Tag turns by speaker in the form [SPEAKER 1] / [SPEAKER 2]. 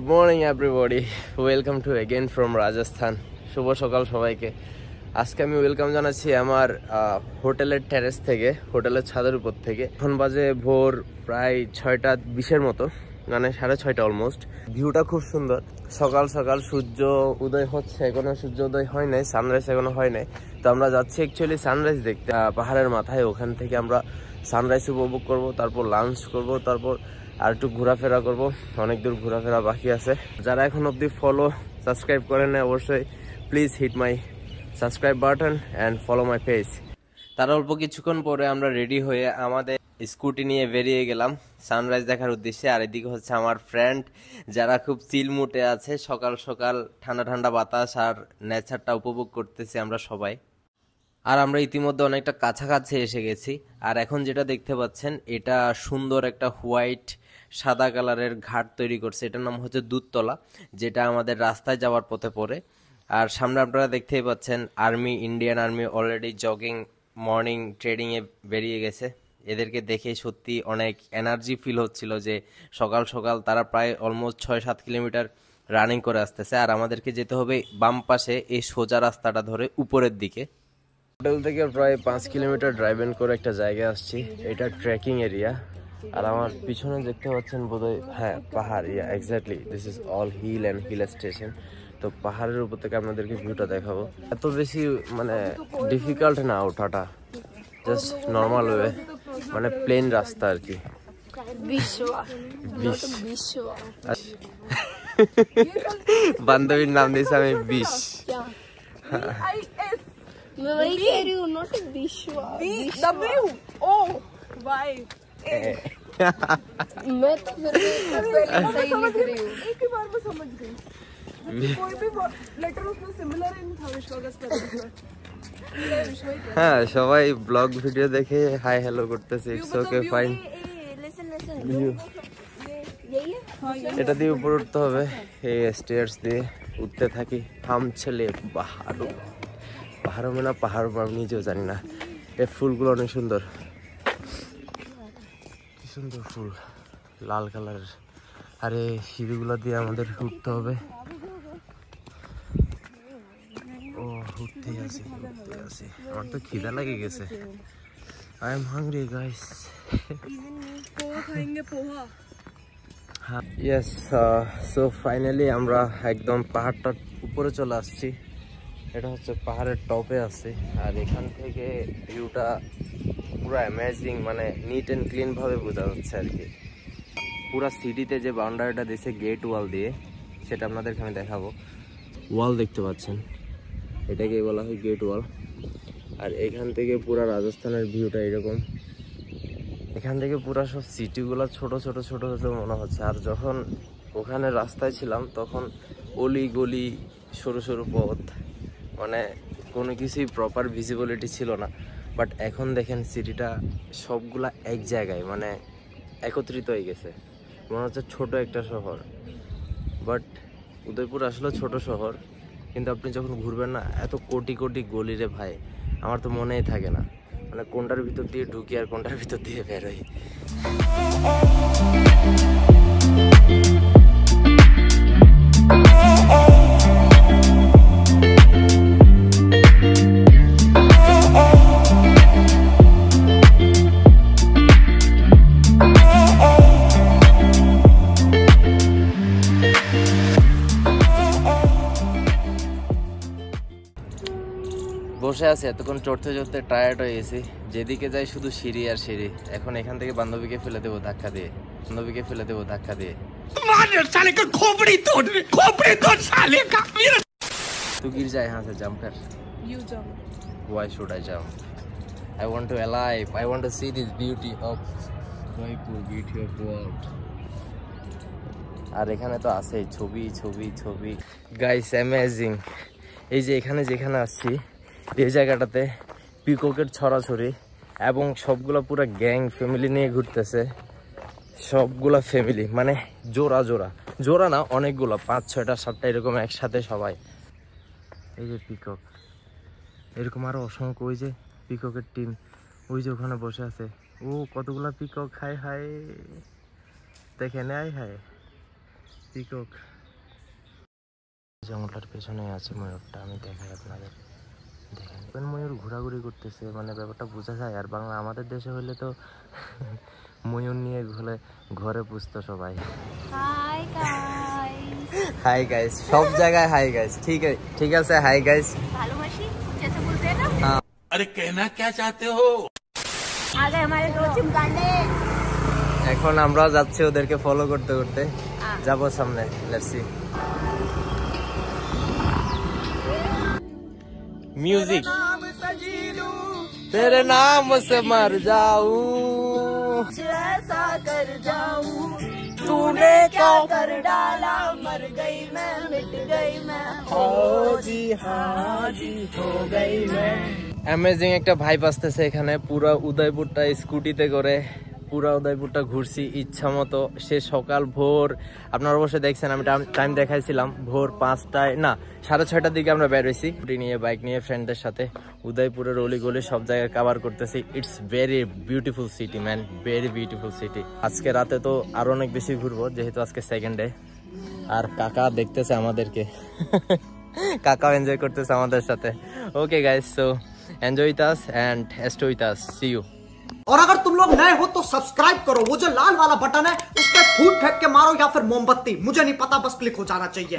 [SPEAKER 1] Morning everybody, welcome to again from Rajasthan. শুভ সকাল সবাইকে। আজকে আমি ওয়েলকাম জানাচ্ছি আমার হোটেলের টেরেস থেকে, হোটেলের ছাদের উপর থেকে। এখন বাজে ভোর প্রায় 6:20 মতো, মানে 6:30 অলমোস্ট। ভিউটা খুব সুন্দর। সকাল সকাল সূর্য উদয় হচ্ছে, এখনো সূর্য উদয় হয় নাই, সানরাইজ এখনো হয় নাই। তো আমরা যাচ্ছি অ্যাকচুয়ালি সানরাইজ দেখতে পাহাড়ের মাথায়। ওখান থেকে আমরা সানরাইজ উপভোগ করব, তারপর লাঞ্চ করব, তারপর আর একটু ঘোরাফেরা করব। অনেক দূর ঘোরাফেরা বাকি আছে। যারা এখন অবধি ফলো সাবস্ক্রাইব করেন না, অবশ্যই please hit my subscribe button and follow my page. তার অল্প কিছুক্ষণ পরে আমরা রেডি হয়ে আমাদের স্কুটি নিয়ে বেরিয়ে গেলাম সানরাইজ দেখার উদ্দেশ্যে। আর এদিকে হচ্ছে আমার ফ্রেন্ড, যারা খুব চিল মুডে আছে। সকাল সকাল ঠান্ডা ঠান্ডা বাতাস আর নেচারটা উপভোগ করতেছি আমরা সবাই। আর আমরা ইতিমধ্যে অনেকটা কাছাকাছি এসে গেছি। আর এখন যেটা দেখতে পাচ্ছেন, এটা সুন্দর একটা হোয়াইট সাদা কালারের ঘাট তৈরি করছে। এটার নাম হচ্ছে দুধতলা, যেটা আমাদের রাস্তায় যাওয়ার পথে পড়ে। আর সামনে আপনারা দেখতেই পাচ্ছেন army, Indian army already jogging, morning ট্রেডিংয়ে বেরিয়ে গেছে। এদেরকে দেখে সত্যি অনেক এনার্জি ফিল হচ্ছিল যে সকাল সকাল তারা প্রায় অলমোস্ট 6-7 কিলোমিটার রানিং করে আসতেছে। আর আমাদেরকে যেতে হবে বাম পাশে এই সোজা রাস্তাটা ধরে উপরের দিকে। হোটেল থেকে প্রায় 5 কিলোমিটার ড্রাইভিং করে একটা জায়গায় আসছি। এটা ট্রেকিং এরিয়া। আর আমার পিছনে দেখতে পাচ্ছেন বোধহয়, হ্যাঁ, পাহাড়। Exactly, this is all hill and hill station. তো পাহাড়ের উপর থেকে আপনাদেরকে ভিউটা দেখাবো। এত বেশি মানে ডিফিকাল্ট না ওঠাটা, জাস্ট নর্মাল ওয়ে, মানে প্লেন রাস্তা আর কি। বান্ধবীর নাম দিয়েছি আমি বিশ।
[SPEAKER 2] मैं वही कह रही हूँ, नॉट विश्वा। मैं तो फिर सही लिख रही हूँ।
[SPEAKER 3] एक ही बार में समझ गई। कोई भी लेटर उसमें सिमिलर इन था विश्वा का स्पेलिंग।
[SPEAKER 1] হ্যাঁ, সবাই ব্লগ ভিডিও দেখে হাই হ্যালো করতেছে। It's okay, fine. এটা দিয়ে উপরে উঠতে হবে, এই স্টেয়ার্স দিয়ে উঠতে থাকি। হাম ছেলে পাহাড়, পাহাড় মানে পাহাড়, আমি নিজেও জানি না। এই ফুলগুলো অনেক সুন্দর, কি সুন্দর ফুল, লাল কালারের। আর এই সিঁড়িগুলো দিয়ে আমাদের উঠতে হবে। ও, উঠতেই আছি। আমার তো খিদা লেগে গেছে। I am hungry guys.
[SPEAKER 3] Poha खाएंगे, पोहा।
[SPEAKER 1] ইয়েস, সো ফাইনালি আমরা একদম পাহাড়টার উপরে চলে আসছি। এটা হচ্ছে পাহাড়ের টপে আছে। আর এখান থেকে ভিউটা পুরো অ্যামেজিং, মানে নিট অ্যান্ড ক্লিন ভাবে বোঝা যাচ্ছে আর কি। পুরা সিটিতে যে বাউন্ডারিটা দিয়েছে গেট ওয়াল দিয়ে, সেটা আপনাদেরকে আমি দেখাবো। ওয়াল দেখতে পাচ্ছেন, এটাকে বলা হয় গেট ওয়াল। আর এখান থেকে পুরা রাজস্থানের ভিউটা এরকম। এখান থেকে পুরা সব সিটিগুলো ছোট ছোট ছোট ছোট মনে হচ্ছে। আর যখন ওখানে রাস্তায় ছিলাম, তখন অলি গলি, সরু সরু পথ, মানে কোনো কিছুই প্রপার ভিজিবিলিটি ছিল না। বাট এখন দেখেন সিটিটা সবগুলা এক জায়গায়, মানে একত্রিত হয়ে গেছে। মনে হচ্ছে ছোট একটা শহর। বাট উদয়পুর আসলে ছোট শহর, কিন্তু আপনি যখন ঘুরবেন না, এত কোটি কোটি গলি রে ভাই, আমার তো মনেই থাকে না মানে কোনটার ভিতর দিয়ে ঢুকি আর কোনটার ভিতর দিয়ে বেরোই। বসে আছে, এতক্ষণ চড়তে চড়তে টায়ার্ড হয়ে গেছি। যেদিকে যাই শুধু সিঁড়ি আর সিঁড়ি। এখন এখান থেকে বান্ধবীকে ফেলে দেবো ধাক্কা দিয়ে, तू गिर जाए यहाँ से, जंप कर।
[SPEAKER 3] You jump.
[SPEAKER 1] Why should I jump? I want to alive. I want to see this beauty of Udaipur, beauty of world. আর এখানে তো আছে ছবি ছবি ছবি। Guys, amazing. এই যে এখানে যেখানে আসছি, এই জায়গাটাতে পিককের ছড়াছড়ি, এবং সবগুলা পুরো গ্যাং ফ্যামিলি নিয়ে ঘুরতেছে। সবগুলা ফ্যামিলি, মানে জোড়া জোড়া, জোড়া না, অনেকগুলো, 5, 6টা 7টা এরকম একসাথে সবাই। এই যে পিকক, এরকম আরো অসংখ্য। ওই যে পিককের টিম, ওই যে ওখানে বসে আছে। ও কতগুলা পিকক, হায় হায়, দেখেন, আয় হায় পিকক। জঙ্গলটার পেছনে আছে ময়ূরটা, আমি দেখাই আপনাদের। দেখেন ময়ূর ঘোরাঘুরি করতেছে, মানে ব্যাপারটা বোঝা যায়। আর বাংলা আমাদের দেশে হইলে তো ময়ূর নিয়ে ঘরে পুষতো সবাই।
[SPEAKER 2] হাই গাইস,
[SPEAKER 1] হাই গাইস, সব জায়গায় হাই গাইস। ঠিক আছে হাই গাইস।
[SPEAKER 2] ভালোবাসি जैसे बोलते हैं ना।
[SPEAKER 4] अरे कहना क्या चाहते हो?
[SPEAKER 2] आ गए हमारे दो चिमगांडे।
[SPEAKER 1] এখন আমরা যাচ্ছি ওদেরকে ফলো করতে করতে, যাবো সামনে। Let's see. म्यूजिक तेरे नाम से मर जाऊं,
[SPEAKER 3] ऐसा कर जाऊं, तूने क्या कर डाला, मर गई मैं, मिट गई मैं,
[SPEAKER 1] हो जी हो गई मैं। অ্যামেজিং একটা ভাইব আসতেছে এখানে। পুরো উদয়পুরটা স্কুটিতে করে পুরো উদয়পুরটা ঘুরছি ইচ্ছা মতো। সে সকাল ভোর, আপনারা অবশ্যই দেখছেন, আমি টাইম দেখাইছিলাম, ভোর 5টায় না 6:30টার দিকে আমরা বের হয়েছি স্কুটি নিয়ে, বাইক নিয়ে, ফ্রেন্ডদের সাথে। উদয়পুরের অলি গলি সব জায়গায় কভার করতেছি। It's very beautiful city man, very beautiful city. আজকে রাতে তো আরো অনেক বেশি ঘুরবো, যেহেতু আজকে সেকেন্ড ডে। আর কাকা দেখতেছে আমাদেরকে, কাকাও এনজয় করতেছে আমাদের সাথে। Okay guys, so enjoy with us and stay with us, see you.
[SPEAKER 5] और अगर तुम लोग नए हो तो सब्सक्राइब करो, वो जो लाल वाला बटन है उस पर फूट फेंक के मारो या फिर मोमबत्ती, मुझे नहीं पता, बस क्लिक हो जाना चाहिए।